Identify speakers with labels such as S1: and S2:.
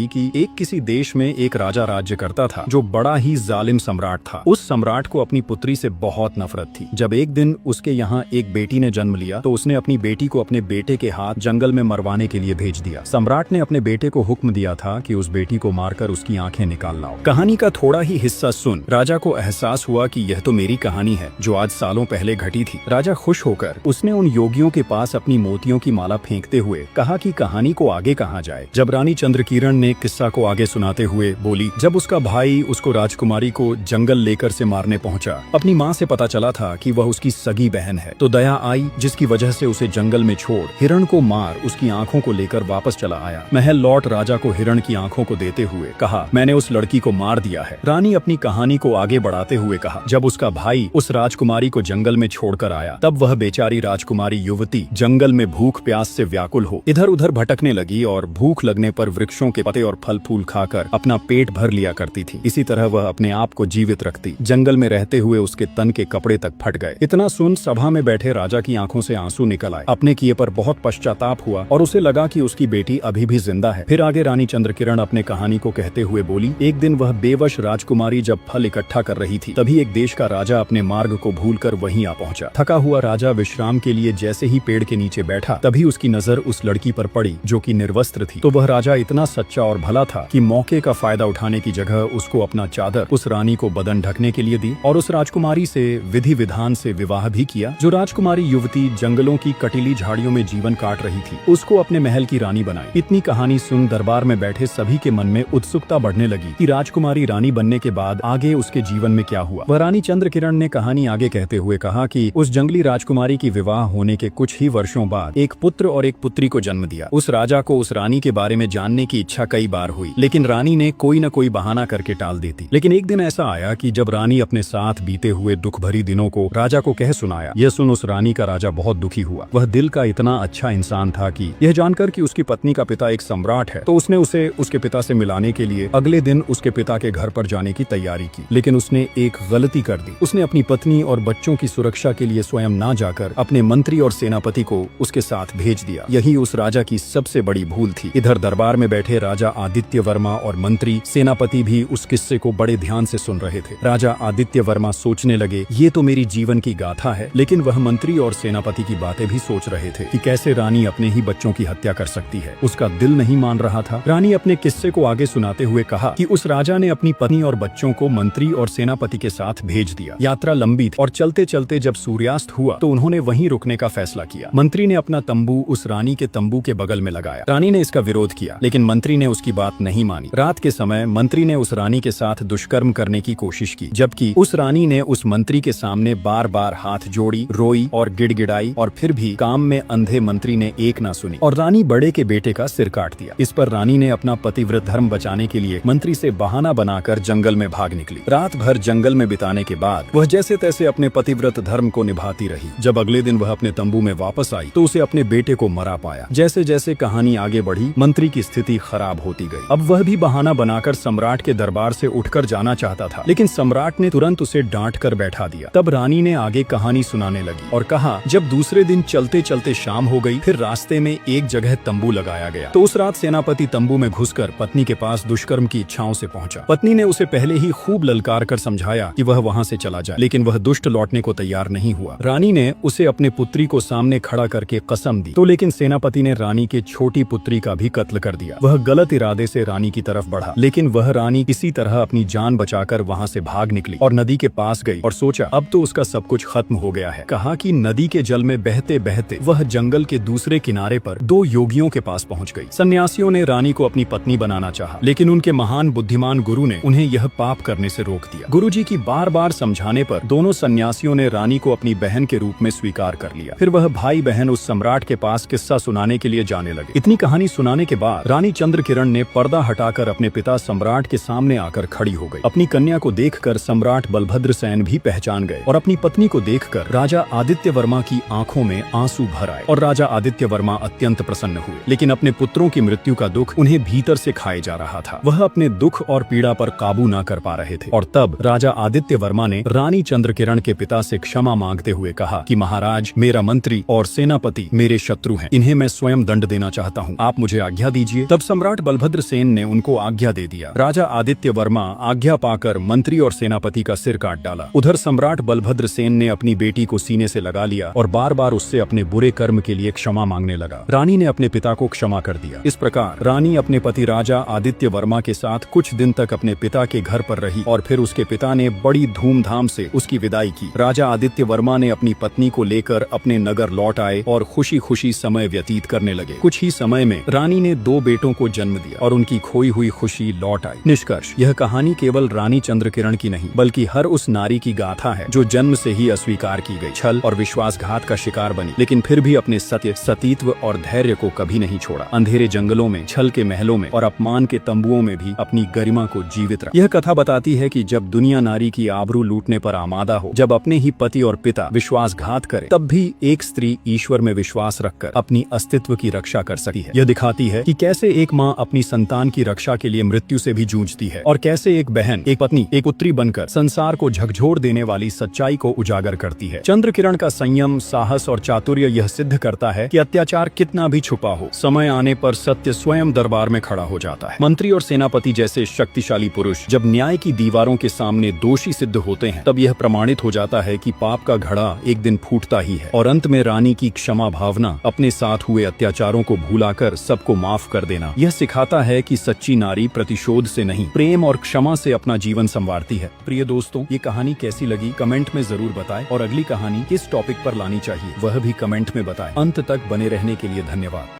S1: कि एक किसी देश में एक राजा राज्य करता था जो बड़ा ही जालिम सम्राट था। उस सम्राट को अपनी पुत्री से बहुत नफरत थी। जब एक दिन उसके यहाँ एक बेटी ने जन्म लिया तो उसने अपनी बेटी को अपने बेटे के हाथ जंगल में मरवाने के लिए भेज दिया। सम्राट ने अपने बेटे को हुक्म दिया था कि उस बेटी को मारकर उसकी आंखें निकाल लाओ। कहानी का थोड़ा ही हिस्सा सुन राजा को एहसास हुआ कि यह तो मेरी कहानी है जो आज सालों पहले घटी थी। राजा खुश होकर उसने उन योगियों के पास अपनी मोतियों की माला फेंकते हुए कहा कि कहानी को आगे कहा जाए। जब रानी चंद्रकिरण ने किस्सा को आगे सुनाते हुए बोली, जब उसका भाई उसको राजकुमारी को जंगल लेकर से मारने पहुंचा, अपनी माँ से पता चला था कि वह उसकी सगी बहन है, तो दया आई जिसकी वजह से उसे जंगल में छोड़ हिरण को मार उसकी आंखों को लेकर वापस चला आया। महल लौट राजा को हिरण की आंखों को देते हुए कहा, मैंने उस लड़की को मार दिया है। रानी अपनी कहानी को आगे बढ़ाते हुए कहा, जब उसका भाई उस राजकुमारी को जंगल में छोड़कर आया तब वह बेचारी राजकुमारी युवती जंगल में भूख प्यास से व्याकुल हो इधर उधर भटकने लगी और भूख लगने पर वृक्षों के पत्ते और फल फूल खाकर अपना पेट भर लिया करती थी। इसी तरह वह अपने आप को जीवित रखती। जंगल में रहते हुए उसके तन के कपड़े तक फट गए। इतना सुन सभा में बैठे राजा की आंखों से आंसू निकल आए। अपने किए पर बहुत पश्चाताप हुआ और उसे लगा कि उसकी बेटी अभी भी जिंदा है। फिर आगे रानी चंद्रकिरण अपने कहानी को कहते हुए बोली, एक दिन वह बेवश राजकुमारी जब फल इकट्ठा कर रही थी तभी एक देश का राजा अपने मार्ग को भूलकर वहीं आ पहुंचा। थका हुआ राजा विश्राम के लिए जैसे ही पेड़ के नीचे बैठा तभी उसकी नजर उस लड़की पर पड़ी जो कि निर्वस्त्र थी। तो वह राजा इतना सच्चा और भला था कि मौके का फायदा उठाने की जगह उसको अपना चादर उस रानी को बदन ढकने के लिए दी और उस राजकुमारी से विधि विधान से विवाह भी किया। जो राजकुमारी युवती जंगलों की कटीली झाड़ियों में जीवन काट रही थी उसको अपने महल की रानी बनाई। इतनी कहानी सुन दरबार में बैठे सभी के मन में उत्सुकता बढ़ने लगी कि राजकुमारी रानी बनने के बाद आगे उसके जीवन में क्या हुआ। वह रानी चंद्रकिरण ने कहानी आगे कहते हुए कहा कि उस जंगली राजकुमारी की विवाह होने के कुछ ही वर्षों बाद एक पुत्र और एक पुत्री को जन्म दिया। उस राजा को उस रानी के बारे में जानने की इच्छा कई बार हुई लेकिन रानी ने कोई न कोई बहाना करके टाल देती। लेकिन एक दिन ऐसा आया कि जब रानी अपने साथ बीते हुए दुख भरी दिनों को राजा को कह सुनाया। यह सुन उस रानी का राजा बहुत दुखी हुआ। वह दिल का इतना अच्छा इंसान था कि यह जानकर कि उसकी पत्नी का पिता एक सम्राट है तो उसने उसे उसके पिता से मिलाने के लिए अगले दिन उसके पिता के घर पर जाने की तैयारी की। लेकिन उसने एक गलती कर दी। उसने अपनी पत्नी और बच्चों की सुरक्षा के लिए स्वयं ना जाकर अपने मंत्री और सेनापति को उसके साथ भेज दिया। यही उस राजा की सबसे बड़ी भूल थी। इधर दरबार में बैठे राजा आदित्य वर्मा और मंत्री सेनापति भी उस किस्से को बड़े ध्यान से सुन रहे थे। राजा आदित्य वर्मा सोचने लगे, ये तो मेरी जीवन की गाथा है, लेकिन वह मंत्री और सेनापति की बातें भी सोच रहे थे कि कैसे रानी अपने ही बच्चों की हत्या कर सकती है। उसका दिल नहीं मान रहा था। रानी अपने किस्से को आगे सुनाते हुए कहा कि उस राजा ने अपनी पत्नी और बच्चों को मंत्री और सेनापति के साथ भेज दिया। यात्रा लंबी थी और चलते चलते जब सूर्यास्त हुआ तो उन्होंने वहीं रुकने का फैसला किया। मंत्री ने अपना तंबू उस रानी के तंबू के बगल में लगाया। रानी ने इसका विरोध किया लेकिन मंत्री ने उसकी बात नहीं मानी। रात के समय मंत्री ने उस रानी के साथ दुष्कर्म करने की कोशिश की, जबकि उस रानी ने उस मंत्री के सामने बार बार हाथ जोड़ी, रोई और गिड़गिड़ाई और फिर भी काम में अंधे मंत्री ने एक ना सुनी और रानी बड़े के बेटे का सिर काट दिया। इस पर रानी ने अपना पतिव्रत धर्म बचाने के लिए मंत्री से बहाना बनाकर जंगल में भाग निकली। रात भर जंगल में बिताने के बाद वह जैसे तैसे अपने पतिव्रत धर्म को निभाती रही। जब अगले दिन वह अपने तंबू में वापस आई तो उसे अपने बेटे को मरा पाया। जैसे जैसे कहानी आगे बढ़ी मंत्री की स्थिति खराब होती गई। अब वह भी बहाना बनाकर सम्राट के दरबार से उठकर जाना चाहता था लेकिन सम्राट ने तुरंत उसे डांट कर बैठा दिया। तब रानी ने आगे कहानी सुनाने लगी और कहा, जब दूसरे दिन चलते चलते शाम हो गई फिर रास्ते में एक जगह तंबू लगाया गया तो उस रात सेनापति तंबू में घुसकर पत्नी के पास दुष्कर्म की इच्छाओं से पहुंचा। पत्नी ने उसे पहले ही खूब ललकार कर समझाया कि वह वहां से चला जाए लेकिन वह दुष्ट लौटने को तैयार नहीं हुआ। रानी ने उसे अपने पुत्री को सामने खड़ा करके कसम दी तो लेकिन सेनापति ने रानी के छोटी पुत्री का भी कत्ल कर दिया। वह गलत इरादे से रानी की तरफ बढ़ा लेकिन वह रानी किसी तरह अपनी जान बचाकर वहां से भाग निकली और नदी के पास गई और सोचा अब तो उसका सब कुछ खत्म हो गया है। कहा कि नदी के जल में बहते बहते वह जंगल के दूसरे किनारे पर दो योगियों के पास पहुंच गई। सन्यासियों ने रानी को अपनी पत्नी बनाना चाहा लेकिन उनके महान बुद्धिमान गुरु ने उन्हें यह पाप करने से रोक दिया। गुरुजी की बार बार समझाने पर दोनों सन्यासियों ने रानी को अपनी बहन के रूप में स्वीकार कर लिया। फिर वह भाई बहन उस सम्राट के पास किस्सा सुनाने के लिए जाने लगे। इतनी कहानी सुनाने के बाद रानी चंद्रकिरण ने पर्दा हटाकर अपने पिता सम्राट के सामने आकर खड़ी हो गई। अपनी कन्या को देखकर सम्राट बलभद्र सेन भी पहचान गए और अपनी पत्नी को देखकर राजा आदित्य वर्मा की आंखों में आंसू भर आए और राजा आदित्य वर्मा अत्यंत प्रसन्न हुए। लेकिन अपने पुत्रों की मृत्यु का दुख उन्हें भीतर से खाए जा रहा था। वह अपने दुख और पीड़ा पर काबू न कर पा रहे थे और तब राजा आदित्य वर्मा ने रानी चंद्रकिरण के पिता से क्षमा मांगते हुए कहा कि महाराज, मेरा मंत्री और सेनापति मेरे शत्रु हैं, इन्हें मैं स्वयं दंड देना चाहता हूँ, आप मुझे आज्ञा दीजिए। तब सम्राट बलभद्र सेन ने उनको आज्ञा दे दिया। राजा आदित्य वर्मा आज्ञा पाकर मंत्री और सेनापति का सिर काट डाला। उधर सम्राट बलभद्र सेन ने अपनी बेटी को सीने से लगा लिया और बार बार उससे अपने बुरे कर्म के लिए क्षमा मांगने लगा। रानी ने अपने पिता को क्षमा कर दिया। इस प्रकार रानी अपने पति राजा आदित्य वर्मा के साथ कुछ दिन तक अपने पिता के घर पर रही और फिर उसके पिता ने बड़ी धूमधाम से उसकी विदाई की। राजा आदित्य वर्मा ने अपनी पत्नी को लेकर अपने नगर लौट आए और खुशी खुशी समय व्यतीत करने लगे। कुछ ही समय में रानी ने 2 बेटों को जन्म दिया और उनकी खोई हुई खुशी लौट आई। निष्कर्ष, यह कहानी केवल रानी चंद्रकिरण की नहीं बल्कि हर उस नारी की गाथा है जो जन्म से ही अस्वीकार की गई, छल और विश्वासघात का शिकार बनी, लेकिन फिर भी अपने सत्य, सतीत्व और धैर्य को कभी नहीं छोड़ा। अंधेरे जंगलों में, छल के महलों में और अपमान के तंबुओं में भी अपनी गरिमा को जीवित रखा। यह कथा बताती है कि जब दुनिया नारी की आबरू लूटने पर आमादा हो, जब अपने ही पति और पिता विश्वासघात करे, तब भी एक स्त्री ईश्वर में विश्वास रखकर अपनी अस्तित्व की रक्षा कर सकती है। यह दिखाती है कि कैसे एक माँ अपनी संतान की रक्षा के लिए मृत्यु से भी जूझती है और कैसे एक बहन, एक पत्नी, एक पुत्री बनकर संसार को झकझोर देने वाली सच्चाई को उजागर करती है। चंद्रकिरण का संयम, साहस और चातुर्य यह सिद्ध करता है कि अत्याचार कितना भी छुपा हो, समय आने पर सत्य स्वयं दरबार में खड़ा हो जाता है। मंत्री और सेनापति जैसे शक्तिशाली पुरुष जब न्याय की दीवारों के सामने दोषी सिद्ध होते हैं, तब यह प्रमाणित हो जाता है कि पाप का घड़ा एक दिन फूटता ही है। और अंत में रानी की क्षमा भावना, अपने साथ हुए अत्याचारों को भुलाकर सबको माफ कर देना, यह सिखाता है कि सच्ची नारी प्रतिशोध से नहीं, प्रेम और क्षमा से अपना जीवन संवारती है। प्रिय दोस्तों, ये कहानी कैसी लगी कमेंट में जरूर बताएं और अगली कहानी किस टॉपिक पर लानी चाहिए वह भी कमेंट में बताएं। अंत तक बने रहने के लिए धन्यवाद।